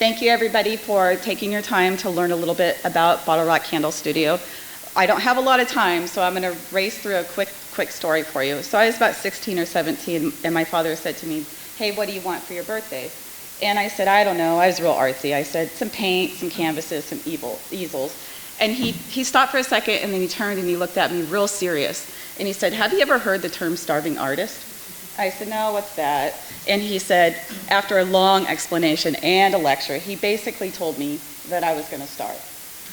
Thank you everybody for taking your time to learn a little bit about Bottle Rock Candle Studio. I don't have a lot of time, so I'm going to race through a quick story for you. So I was about 16 or 17, and my father said to me, "Hey, what do you want for your birthday?" And I said, "I don't know." I was real artsy. I said, "Some paint, some canvases, some easels." And he stopped for a second, and then he turned and he looked at me real serious. And he said, "Have you ever heard the term starving artist?" I said, "No, what's that?" And he said, after a long explanation and a lecture, he basically told me that I was going to starve.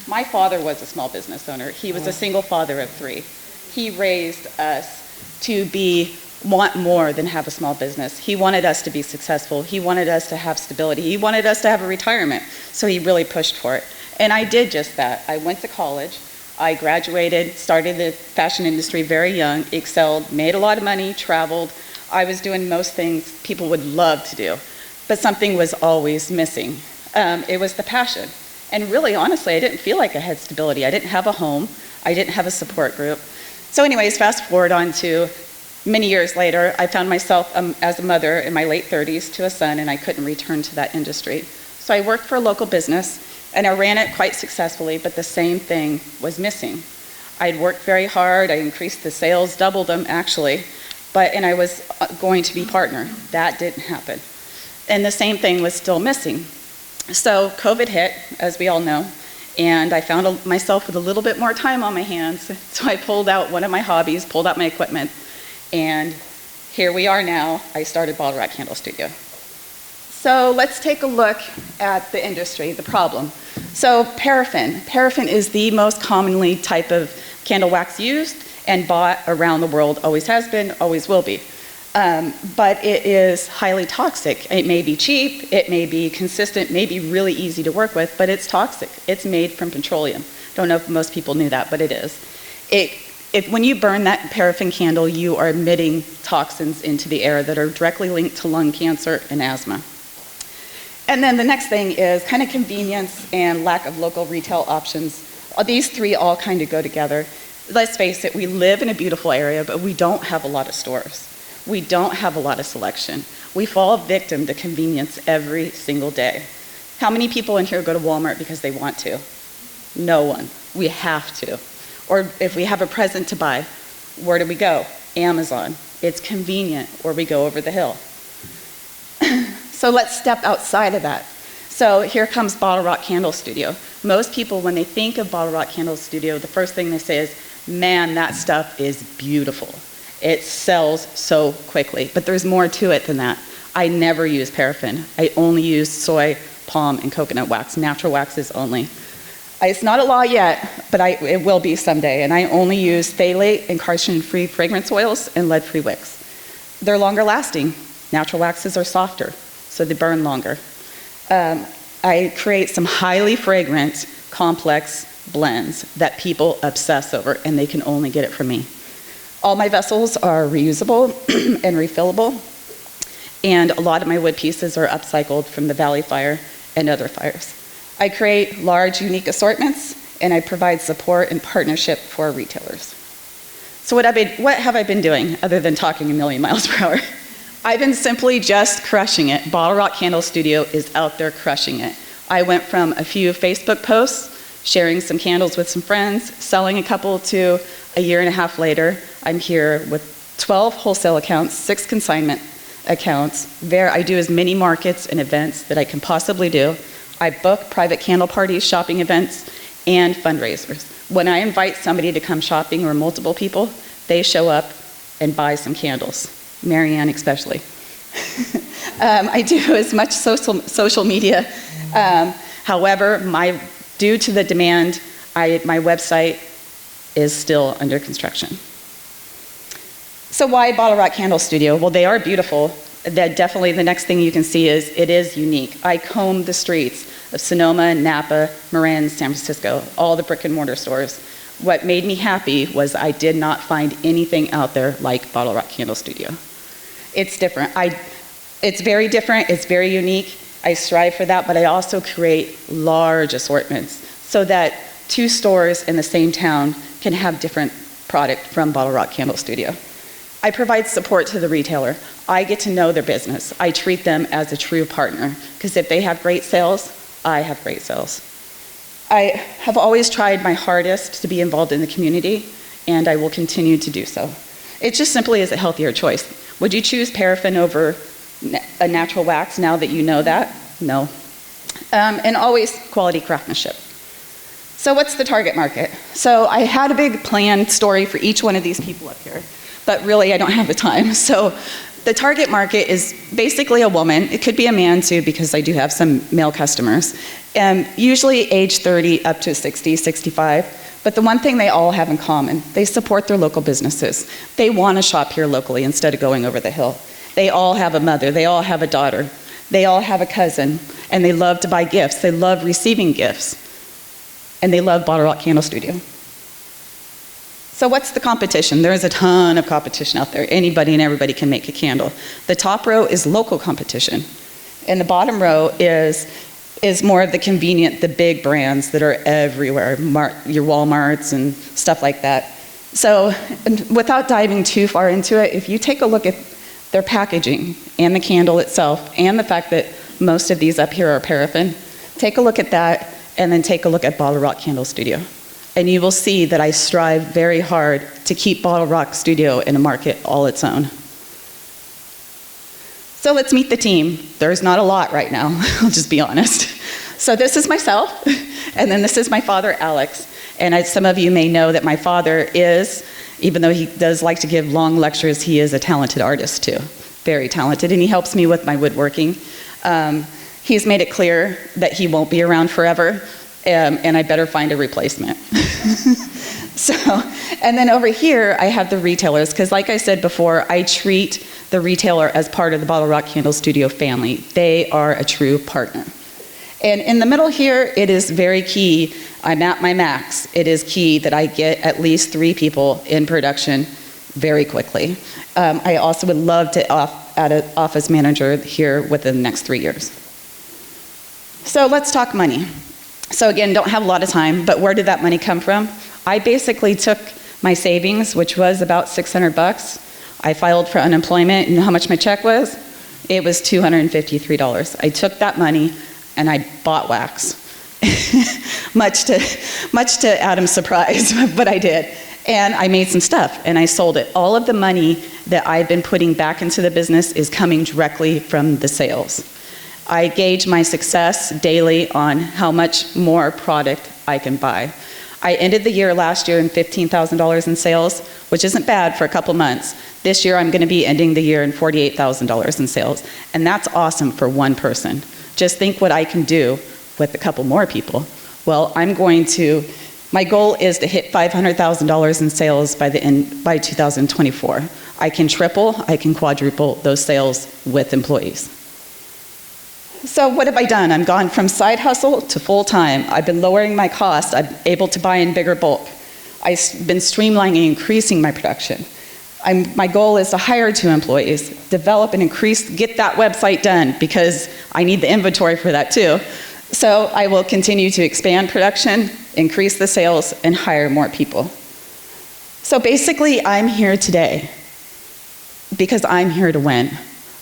My father was a small business owner. He was a single father of 3. He raised us to want more than have a small business. He wanted us to be successful. He wanted us to have stability. He wanted us to have a retirement. So he really pushed for it. And I did just that. I went to college. I graduated, started the fashion industry very young, excelled, made a lot of money, traveled. I was doing most things people would love to do. But something was always missing. It was the passion. And really, honestly, I didn't feel like I had stability. I didn't have a home. I didn't have a support group. So anyways, fast forward on to many years later, I found myself as a mother in my late 30s to a son, and I couldn't return to that industry. So I worked for a local business, and I ran it quite successfully, but the same thing was missing. I'd worked very hard. I increased the sales, doubled them actually, and I was going to be partner. That didn't happen. And the same thing was still missing. So COVID hit, as we all know, and I found myself with a little bit more time on my hands. So I pulled out one of my hobbies, pulled out my equipment, and here we are now. I started Bottle Rock Candle Studio. So let's take a look at the industry, the problem. So paraffin. Paraffin is the most commonly type of candle wax used and bought around the world, always has been, always will be. But it is highly toxic. It may be cheap, it may be consistent, may be really easy to work with, but it's toxic. It's made from petroleum. Don't know if most people knew that, but it is. When you burn that paraffin candle, you are emitting toxins into the air that are directly linked to lung cancer and asthma. And then the next thing is kind of convenience and lack of local retail options. These 3 all kind of go together. Let's face it, we live in a beautiful area, but we don't have a lot of stores. We don't have a lot of selection. We fall victim to convenience every single day. How many people in here go to Walmart because they want to? No one. We have to. Or if we have a present to buy, where do we go? Amazon. It's convenient, or we go over the hill. So let's step outside of that. So here comes Bottle Rock Candle Studio. Most people, when they think of Bottle Rock Candle Studio, the first thing they say is, "Man, that stuff is beautiful. It sells so quickly." But there's more to it than that. I never use paraffin. I only use soy, palm, and coconut wax, natural waxes only. It's not a law yet, but it will be someday. And I only use phthalate and carcinogen-free fragrance oils and lead-free wicks. They're longer lasting. Natural waxes are softer, so they burn longer. I create some highly fragrant, complex blends that people obsess over, and they can only get it from me. All my vessels are reusable and refillable, and a lot of my wood pieces are upcycled from the Valley Fire and other fires. I create large, unique assortments, and I provide support and partnership for retailers. So what have I been doing other than talking a million miles per hour? I've been simply just crushing it. Bottle Rock Candle Studio is out there crushing it. I went from a few Facebook posts, sharing some candles with some friends, selling a couple, to a year and a half later, I'm here with 12 wholesale accounts, 6 consignment accounts. I do as many markets and events that I can possibly do. I book private candle parties, shopping events, and fundraisers. When I invite somebody to come shopping, or multiple people, they show up and buy some candles. Marianne especially. I do as much social media. However, due to the demand, my website is still under construction. So why Bottle Rock Candle Studio? Well, they are beautiful. Definitely the next thing you can see is it is unique. I combed the streets of Sonoma, Napa, Marin, San Francisco, all the brick and mortar stores. What made me happy was I did not find anything out there like Bottle Rock Candle Studio. It's different. It's very different, it's very unique. I strive for that, but I also create large assortments so that 2 stores in the same town can have different product from Bottle Rock Candle Studio. I provide support to the retailer. I get to know their business. I treat them as a true partner, because if they have great sales, I have great sales. I have always tried my hardest to be involved in the community, and I will continue to do so. It just simply is a healthier choice. Would you choose paraffin over a natural wax now that you know that? No. And always quality craftsmanship. So what's the target market? So I had a big planned story for each one of these people up here, but really I don't have the time. So the target market is basically a woman. It could be a man too, because I do have some male customers. Usually age 30 up to 60, 65. But the one thing they all have in common, they support their local businesses. They want to shop here locally instead of going over the hill. They all have a mother, they all have a daughter, they all have a cousin, and they love to buy gifts. They love receiving gifts. And they love Bottle Rock Candle Studio. So what's the competition? There is a ton of competition out there. Anybody and everybody can make a candle. The top row is local competition. And the bottom row is more of the convenient, the big brands that are everywhere, your Walmarts and stuff like that. So without diving too far into it, if you take a look at their packaging and the candle itself and the fact that most of these up here are paraffin, take a look at that and then take a look at Bottle Rock Candle Studio. And you will see that I strive very hard to keep Bottle Rock Studio in a market all its own. So let's meet the team. There's not a lot right now, I'll just be honest. So this is myself, and then this is my father, Alex. And some of you may know that my father is, even though he does like to give long lectures, he is a talented artist too, very talented, and he helps me with my woodworking. He's made it clear that he won't be around forever, and I better find a replacement. So, and then over here, I have the retailers, because like I said before, I treat the retailer as part of the Bottle Rock Candle Studio family. They are a true partner. And in the middle here, it is very key. I'm at my max. It is key that I get at least 3 people in production very quickly. I also would love to add an office manager here within the next 3 years. So let's talk money. So again, don't have a lot of time, but where did that money come from? I basically took my savings, which was about $600. I filed for unemployment, and you know how much my check was? It was $253. I took that money and I bought wax. much to Adam's surprise, but I did. And I made some stuff and I sold it. All of the money that I've been putting back into the business is coming directly from the sales. I gauge my success daily on how much more product I can buy. I ended the year last year in $15,000 in sales, which isn't bad for a couple months. This year I'm going to be ending the year in $48,000 in sales, and that's awesome for one person. Just think what I can do with a couple more people. Well, my goal is to hit $500,000 in sales by 2024. I can triple, I can quadruple those sales with employees. So what have I done? I'm gone from side hustle to full-time. I've been lowering my cost. I'm able to buy in bigger bulk. I've been streamlining and increasing my production. My goal is to hire 2 employees, develop and get that website done, because I need the inventory for that too. So I will continue to expand production, increase the sales, and hire more people. So basically, I'm here today because I'm here to win.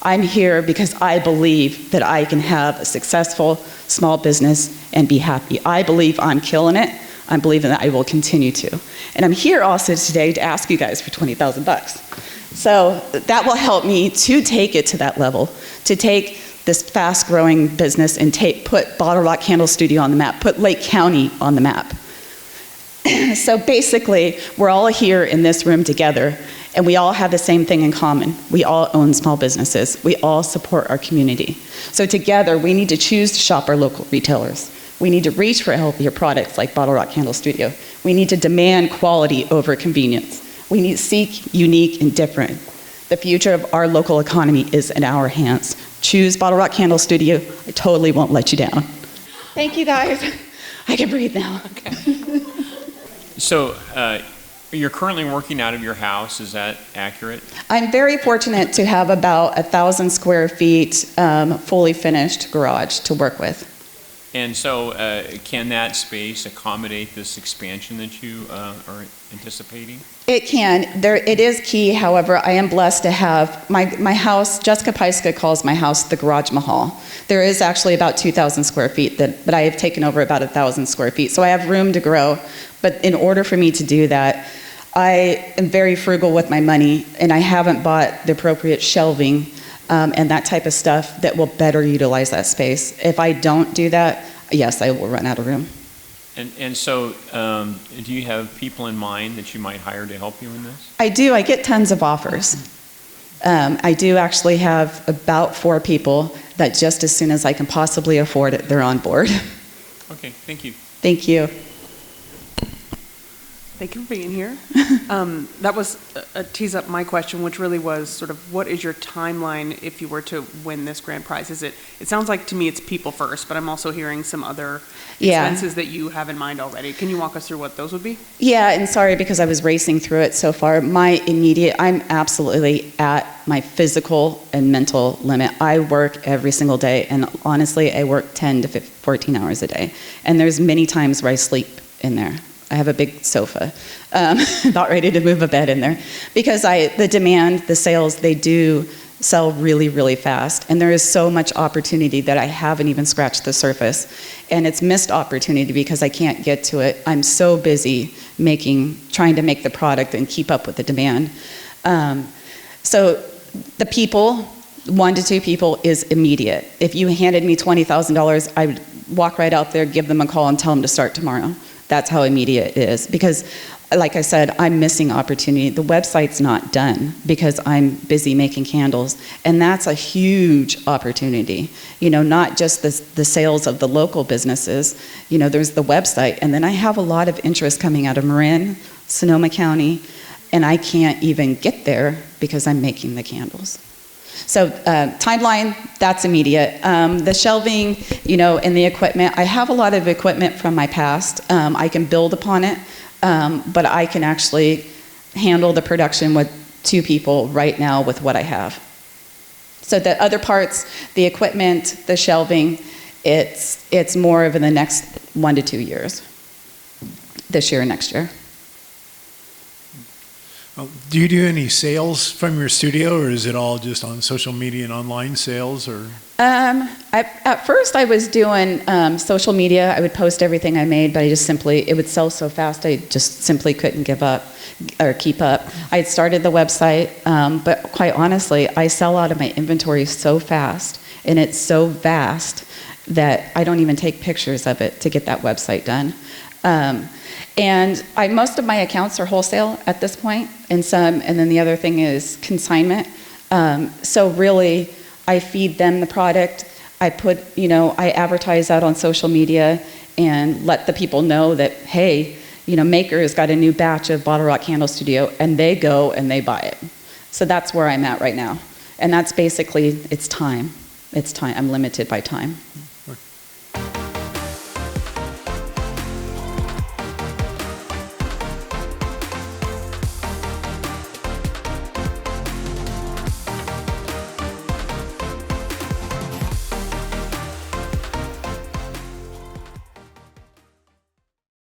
I'm here because I believe that I can have a successful small business and be happy. I believe I'm killing it. I'm believing that I will continue to. And I'm here also today to ask you guys for $20,000. So that will help me to take it to that level, to take this fast-growing business and put Bottle Rock Candle Studio on the map, put Lake County on the map. So basically, we're all here in this room together, and we all have the same thing in common. We all own small businesses. We all support our community. So together, we need to choose to shop our local retailers. We need to reach for healthier products like Bottle Rock Candle Studio. We need to demand quality over convenience. We need to seek unique and different. The future of our local economy is in our hands. Choose Bottle Rock Candle Studio. I totally won't let you down. Thank you, guys. I can breathe now. Okay. So, you're currently working out of your house, is that accurate? I'm very fortunate to have about 1,000 square feet fully finished garage to work with. And so can that space accommodate this expansion that you are anticipating? It can. It is key, however, I am blessed to have my house. Jessica Paiska calls my house the Garage Mahal. There is actually about 2,000 square feet, but I have taken over about 1,000 square feet, so I have room to grow. But in order for me to do that, I am very frugal with my money, and I haven't bought the appropriate shelving and that type of stuff that will better utilize that space. If I don't do that, yes, I will run out of room. And so do you have people in mind that you might hire to help you in this? I do. I get tons of offers. I do actually have about 4 people that just as soon as I can possibly afford it, they're on board. Okay, thank you. Thank you. Thank you for being here. That was a tease up my question, which really was sort of what is your timeline if you were to win this grand prize? It sounds like to me it's people first, but I'm also hearing some other expenses that you have in mind already. Can you walk us through what those would be? Yeah, and sorry because I was racing through it so far. I'm absolutely at my physical and mental limit. I work every single day, and honestly, I work 10 to 14 hours a day. And there's many times where I sleep in there. I have a big sofa, about ready to move a bed in there. Because the demand, the sales, they do sell really, really fast. And there is so much opportunity that I haven't even scratched the surface. And it's missed opportunity because I can't get to it. I'm so busy trying to make the product and keep up with the demand. So the people, 1 to 2 people is immediate. If you handed me $20,000, I would walk right out there, give them a call and tell them to start tomorrow. That's how immediate it is. Because, like I said, I'm missing opportunity. The website's not done because I'm busy making candles. And that's a huge opportunity. Not just the sales of the local businesses. There's the website. And then I have a lot of interest coming out of Marin, Sonoma County, and I can't even get there because I'm making the candles. So timeline, that's immediate. The shelving, and the equipment, I have a lot of equipment from my past. I can build upon it, but I can actually handle the production with 2 people right now with what I have. So the other parts, the equipment, the shelving, it's more of in the next 1 to 2 years, this year and next year. Do you do any sales from your studio, or is it all just on social media and online sales? Or at first I was doing social media. I would post everything I made, but it would sell so fast I just simply couldn't keep up. I had started the website, but quite honestly, I sell out of my inventory so fast, and it's so vast that I don't even take pictures of it to get that website done. And most of my accounts are wholesale at this point, and then the other thing is consignment. So really, I feed them the product. I advertise out on social media and let the people know that, hey, Maker has got a new batch of Bottle Rock Candle Studio, and they go and they buy it. So that's where I'm at right now. And that's basically, it's time. I'm limited by time.